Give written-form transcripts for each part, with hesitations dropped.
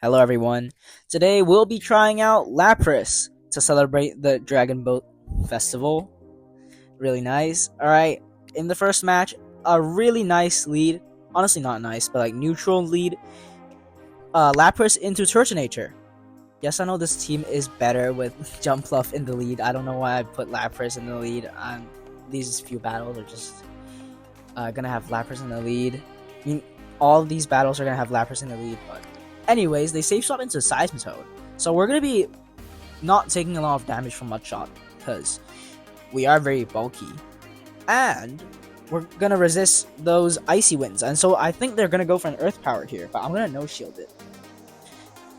Hello everyone. Today we'll be trying out Lapras to celebrate the Dragon Boat Festival. Really nice. Alright, in the first match, a really nice lead. Honestly not nice, but like neutral lead. Lapras into Turtonator. Yes, I know this team is better with Jumpluff in the lead. I don't know why I put Lapras in the lead. These few battles are just gonna have Lapras in the lead. I mean, all of these battles are gonna have Lapras in the lead, but anyways, they safe swap into Seismitoad. So we're gonna be not taking a lot of damage from Mudshot because we are very bulky. And we're gonna resist those icy winds. And so I think they're gonna go for an earth power here, but I'm gonna no shield it.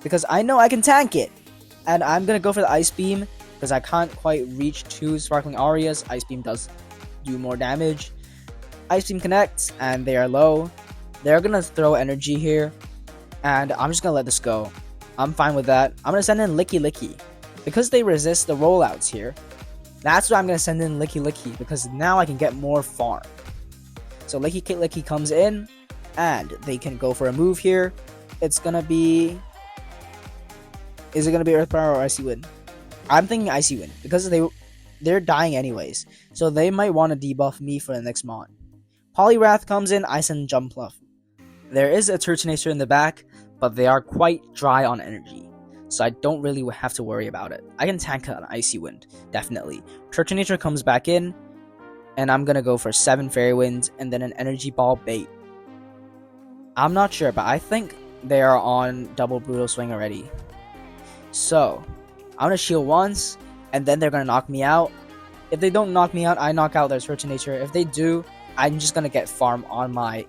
Because I know I can tank it. And I'm gonna go for the ice beam because I can't quite reach two sparkling arias. Ice beam does do more damage. Ice beam connects and they are low. They're gonna throw energy here. And I'm just gonna let this go. I'm fine with that. I'm gonna send in Licky Licky. Because they resist the rollouts here, that's why I'm gonna send in Licky Licky, because now I can get more farm. So Licky Licky comes in, and they can go for a move here. It's gonna be... Is it gonna be Earth Power or Icy Wind? I'm thinking Icy Wind, because they're dying anyways. So they might want to debuff me for the next mon. Poliwrath comes in, I send Jumpluff. There is a Turtonator in the back, but they are quite dry on energy, so I don't really have to worry about it. I can tank an Icy Wind, definitely. Turtonator comes back in, and I'm gonna go for 7 Fairy Winds, and then an Energy Ball bait. I'm not sure, but I think they are on double Brutal Swing already. So, I'm gonna shield once, and then they're gonna knock me out. If they don't knock me out, I knock out their Turtonator. If they do, I'm just gonna get farm on my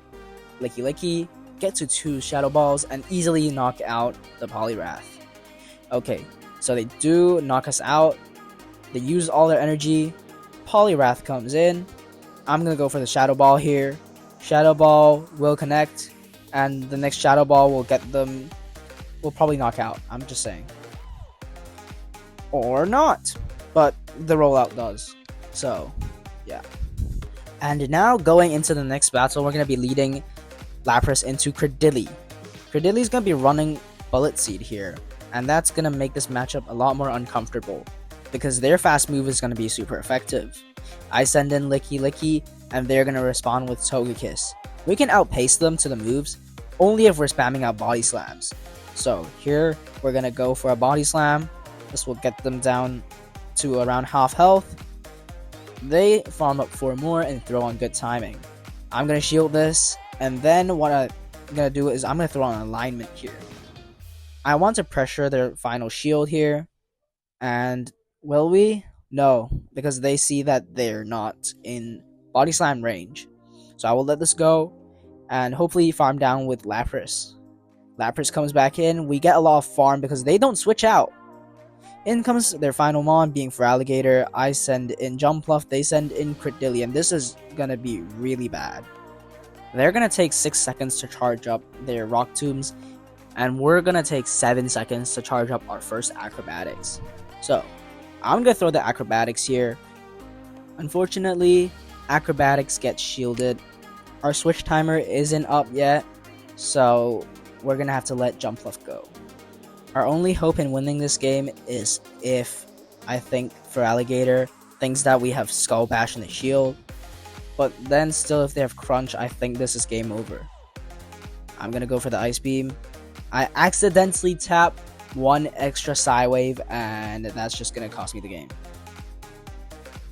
Licky Licky, get to 2 Shadow Balls, and easily knock out the Poliwrath. Okay, so they do knock us out. They use all their energy. Poliwrath comes in. I'm gonna go for the Shadow Ball here. Shadow Ball will connect, and the next Shadow Ball will get them. Will probably knock out. I'm just saying. Or not, but the rollout does. So, yeah. And now going into the next battle, we're gonna be leading Lapras into Credilli. Credilli's gonna be running Bullet Seed here, and that's gonna make this matchup a lot more uncomfortable because their fast move is gonna be super effective. I send in Licky Licky, and they're gonna respond with Togekiss. We can outpace them to the moves only if we're spamming out Body Slams. So here we're gonna go for a Body Slam. This will get them down to around half health. They farm up 4 more and throw on good timing. I'm gonna shield this. And then what I'm going to do is I'm going to throw on alignment here. I want to pressure their final shield here. And will we? No, because they see that they're not in Body Slam range. So I will let this go and hopefully farm down with Lapras. Lapras comes back in. We get a lot of farm because they don't switch out. In comes their final mon being for Alligator. I send in Jumpluff. They send in Credilli. And this is going to be really bad. They're going to take 6 seconds to charge up their Rock Tombs, and we're going to take 7 seconds to charge up our first Acrobatics. So, I'm going to throw the Acrobatics here. Unfortunately, Acrobatics gets shielded. Our switch timer isn't up yet, so we're going to have to let Jumpluff go. Our only hope in winning this game is if, I think, for Alligator, thinks that we have Skull Bash in the shield. But then still, if they have Crunch, I think this is game over. I'm going to go for the Ice Beam. I accidentally tap 1 extra Psy Wave, and that's just going to cost me the game.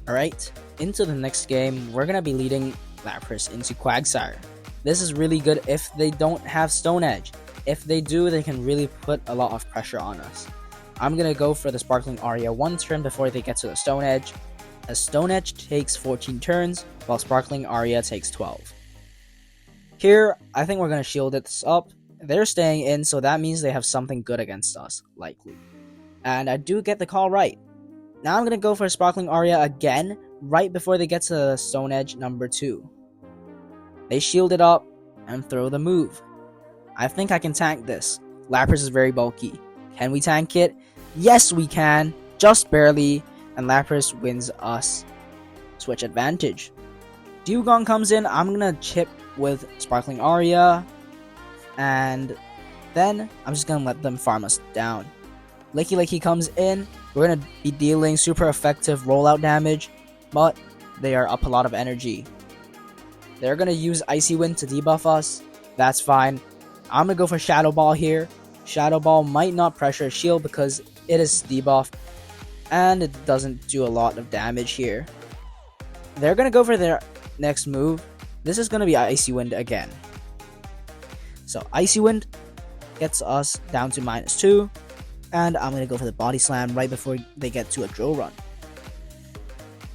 Alright, into the next game, we're going to be leading Lapras into Quagsire. This is really good if they don't have Stone Edge. If they do, they can really put a lot of pressure on us. I'm going to go for the Sparkling Aria 1 turn before they get to the Stone Edge. As Stone Edge takes 14 turns, while Sparkling Aria takes 12. Here, I think we're going to shield this up. They're staying in, so that means they have something good against us, likely. And I do get the call right. Now I'm going to go for Sparkling Aria again, right before they get to Stone Edge number 2. They shield it up and throw the move. I think I can tank this. Lapras is very bulky. Can we tank it? Yes, we can. Just barely. And Lapras wins us switch advantage. Dewgong comes in. I'm gonna chip with Sparkling Aria, and Then I'm just gonna let them farm us down. Licky comes in. We're gonna be dealing super effective rollout damage, but they are up a lot of energy. They're gonna use Icy Wind to debuff us. That's fine. I'm gonna go for Shadow Ball here. Shadow Ball might not pressure shield because it is debuffed, and it doesn't do a lot of damage here. They're gonna go for their next move. This is gonna be Icy Wind again. So Icy Wind gets us down to -2, and I'm gonna go for the Body Slam right before they get to a Drill Run.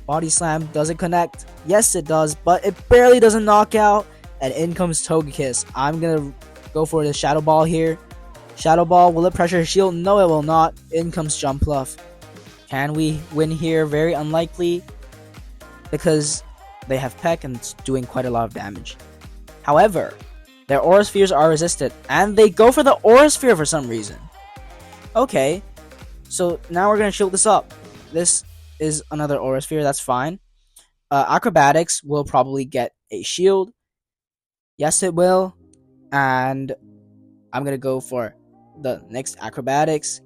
Body Slam, does it connect? Yes, it does, but it barely doesn't knock out, and in comes Togekiss. I'm gonna go for the Shadow Ball here. Shadow Ball, will it pressure shield? No, it will not. In comes Jumpluff. Can we win here? Very unlikely, because they have Peck and it's doing quite a lot of damage. However, their Aura Spheres are resisted, and they go for the Aura Sphere for some reason. Okay, so now we're gonna shield this up. This is another Aura Sphere, that's fine. Acrobatics will probably get a shield. Yes, it will. And I'm gonna go for the next Acrobatics.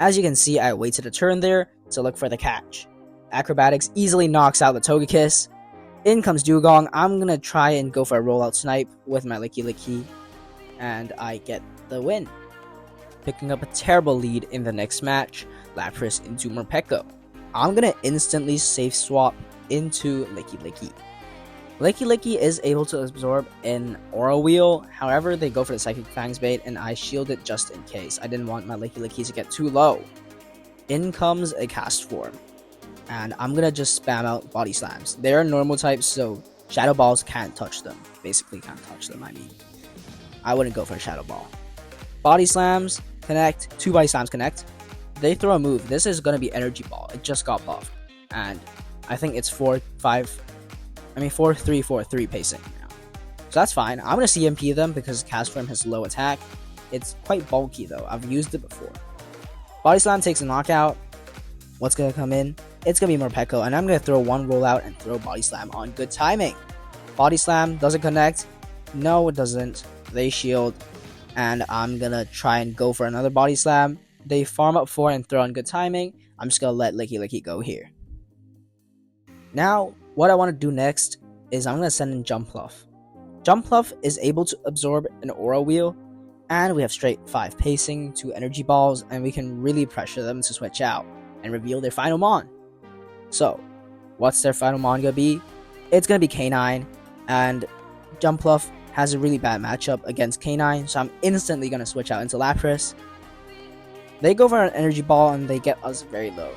As you can see, I waited a turn there to look for the catch. Acrobatics easily knocks out the Togekiss. In comes Dugong. I'm gonna try and go for a rollout snipe with my Licky, and I get the win. Picking up a terrible lead in the next match, Lapras into Morpeko. I'm gonna instantly safe swap into Licky. Licky is able to absorb an Aura Wheel, however they go for the Psychic Fangs bait and I shield it just in case. I didn't want my Licky to get too low. In comes a Cast Form, and I'm gonna just spam out Body Slams. They're normal types, so Shadow Balls can't touch them. Basically can't touch them, I mean. I wouldn't go for a Shadow Ball. Body Slams connect, 2 Body Slams connect. They throw a move. This is gonna be Energy Ball. It just got buffed, and I think it's 4-3-4-3 pacing now. So that's fine. I'm gonna CMP them because Cast Form has low attack. It's quite bulky though. I've used it before. Body Slam takes a knockout. What's gonna come in? It's gonna be Morpeko, and I'm gonna throw one rollout and throw Body Slam on good timing. Body Slam doesn't connect. No, it doesn't. They shield, and I'm gonna try and go for another Body Slam. They farm up 4 and throw on good timing. I'm just gonna let Licky go here. Now, what I want to do next is I'm gonna send in Jumpluff. Jumpluff is able to absorb an Aura Wheel, and we have straight 5 pacing, 2 Energy Balls, and we can really pressure them to switch out and reveal their final Mon. So, what's their final Mon gonna be? It's gonna be K9, and Jumpluff has a really bad matchup against K9, so I'm instantly gonna switch out into Lapras. They go for an Energy Ball and they get us very low.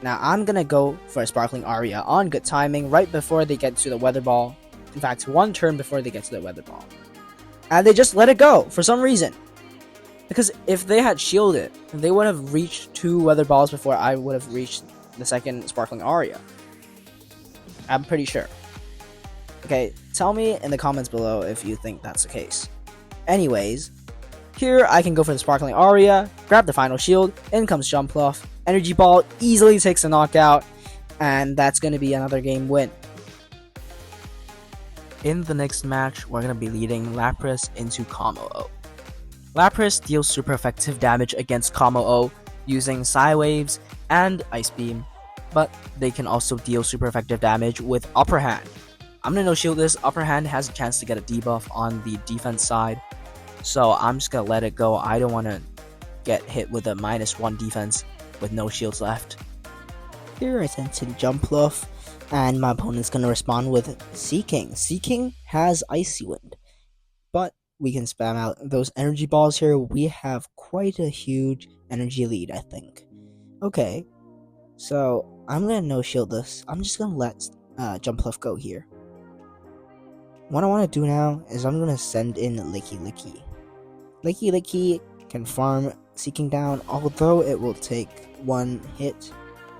Now I'm gonna go for a Sparkling Aria on good timing right before they get to the Weather Ball. In fact, 1 turn before they get to the Weather Ball. And they just let it go for some reason. Because if they had shielded, they would have reached 2 Weather Balls before I would have reached the second Sparkling Aria. I'm pretty sure. Okay, tell me in the comments below if you think that's the case. Anyways, here I can go for the Sparkling Aria, grab the final shield, in comes Jumpluff, Energy Ball easily takes a knockout, and that's going to be another game win. In the next match, we're going to be leading Lapras into Commo-O. Lapras deals super effective damage against Commo-O using Psy Waves and Ice Beam, but they can also deal super effective damage with Upper Hand. I'm going to no-shield this. Upper Hand has a chance to get a debuff on the defense side, so I'm just going to let it go. I don't want to get hit with a -1 defense with no shields left. Here I sent in Jumpluff, and my opponent's going to respond with Seeking. Seeking has Icy Wind, but we can spam out those Energy Balls here. We have quite a huge energy lead, I think. Okay, so I'm going to no-shield this. I'm just going to let Jumpluff go here. What I want to do now is I'm going to send in Licky. Licky can farm Seeking down, although it will take 1 hit,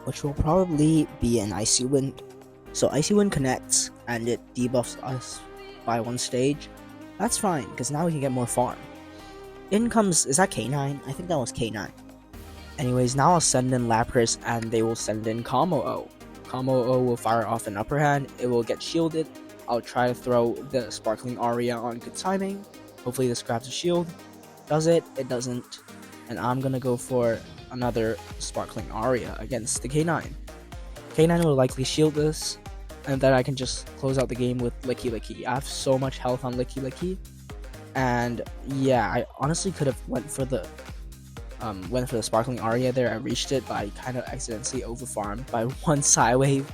which will probably be an Icy Wind. So Icy Wind connects, and it debuffs us by 1 stage. That's fine, because now we can get more farm. In comes, is that K9? I think that was K9. Anyways, now I'll send in Lapras, and they will send in Commo-O. Commo-O will fire off an Upper Hand, it will get shielded. I'll try to throw the Sparkling Aria on good timing. Hopefully this grabs a shield. Does it? It doesn't. And I'm gonna go for another Sparkling Aria against the K9. K9 will likely shield this, and then I can just close out the game with Licky Licky. I have so much health on Licky Licky, and yeah, I honestly could have went for the Sparkling Aria there. I reached it, but I kind of accidentally overfarmed by one Psywave.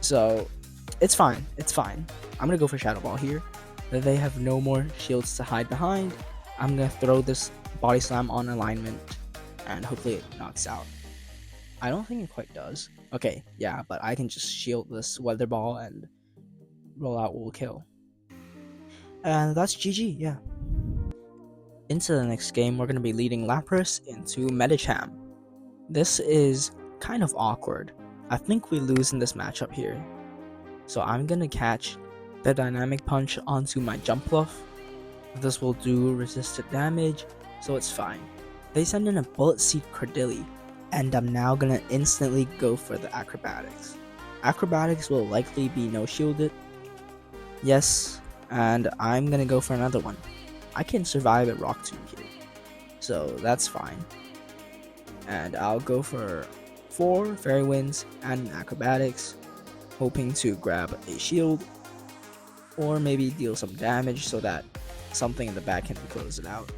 So it's fine. It's fine. I'm gonna go for Shadow Ball here. They have no more shields to hide behind. I'm gonna throw this Body Slam on alignment, and hopefully it knocks out. I don't think it quite does. Okay, yeah, but I can just shield this Weather Ball and Rollout will kill. And that's GG, yeah. Into the next game, we're going to be leading Lapras into Medicham. This is kind of awkward. I think we lose in this matchup here. So I'm going to catch the Dynamic Punch onto my Jump Bluff. This will do resisted damage, so it's fine. They send in a Bullet Seed Cordilli, and I'm now going to instantly go for the Acrobatics. Acrobatics will likely be no shielded. Yes, and I'm going to go for another one. I can survive at Rock Tomb here, so that's fine. And I'll go for 4 Fairy Winds and an Acrobatics, hoping to grab a shield, or maybe deal some damage so that something in the back can close it out.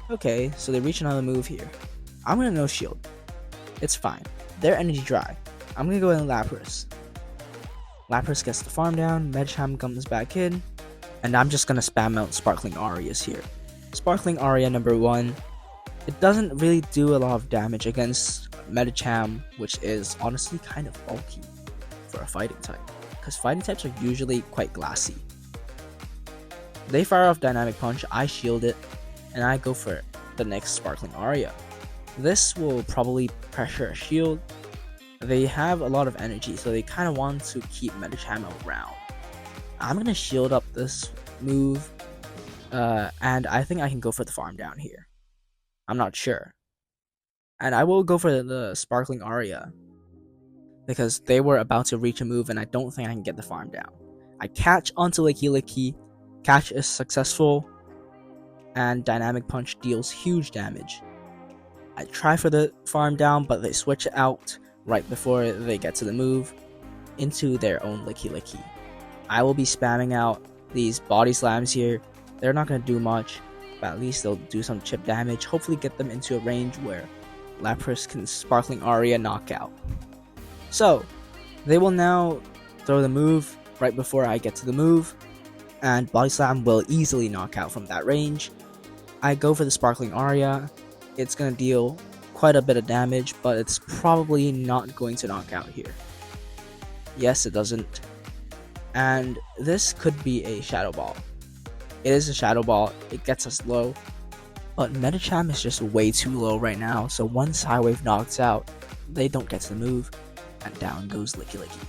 Okay, so they reach another move here. I'm gonna no shield. It's fine. They're energy dry. I'm gonna go in Lapras. Lapras gets the farm down, Medicham comes back in, and I'm just gonna spam out Sparkling Arias here. Sparkling Aria number 1. It doesn't really do a lot of damage against Medicham, which is honestly kind of bulky for a fighting type, because fighting types are usually quite glassy. They fire off Dynamic Punch, I shield it, and I go for the next Sparkling Aria. This will probably pressure a shield. They have a lot of energy, so they kind of want to keep Medicham around. I'm going to shield up this move, and I think I can go for the farm down here. I'm not sure. And I will go for the Sparkling Aria, because they were about to reach a move, and I don't think I can get the farm down. I catch onto Licky Licky, catch is successful, and Dynamic Punch deals huge damage. I try for the farm down, but they switch out right before they get to the move into their own Licky Licky. I will be spamming out these Body Slams here. They're not going to do much, but at least they'll do some chip damage, hopefully get them into a range where Lapras can Sparkling Aria knock out. So, they will now throw the move right before I get to the move, and Body Slam will easily knock out from that range. I go for the Sparkling Aria. It's going to deal quite a bit of damage, but it's probably not going to knock out here. Yes, it doesn't. And this could be a Shadow Ball. It is a Shadow Ball, it gets us low, but Medicham is just way too low right now, so once Psywave knocks out, they don't get to the move, and down goes Licky Licky.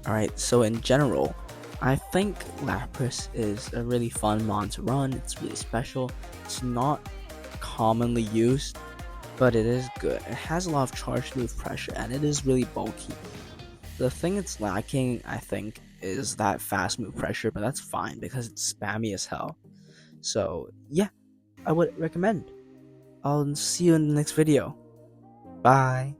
Alright, so in general, I think Lapras is a really fun mon to run. It's really special. It's not commonly used, but it is good. It has a lot of charge move pressure, and it is really bulky. The thing it's lacking, I think, is that fast move pressure, but that's fine because it's spammy as hell. So yeah, I would recommend. I'll see you in the next video. Bye.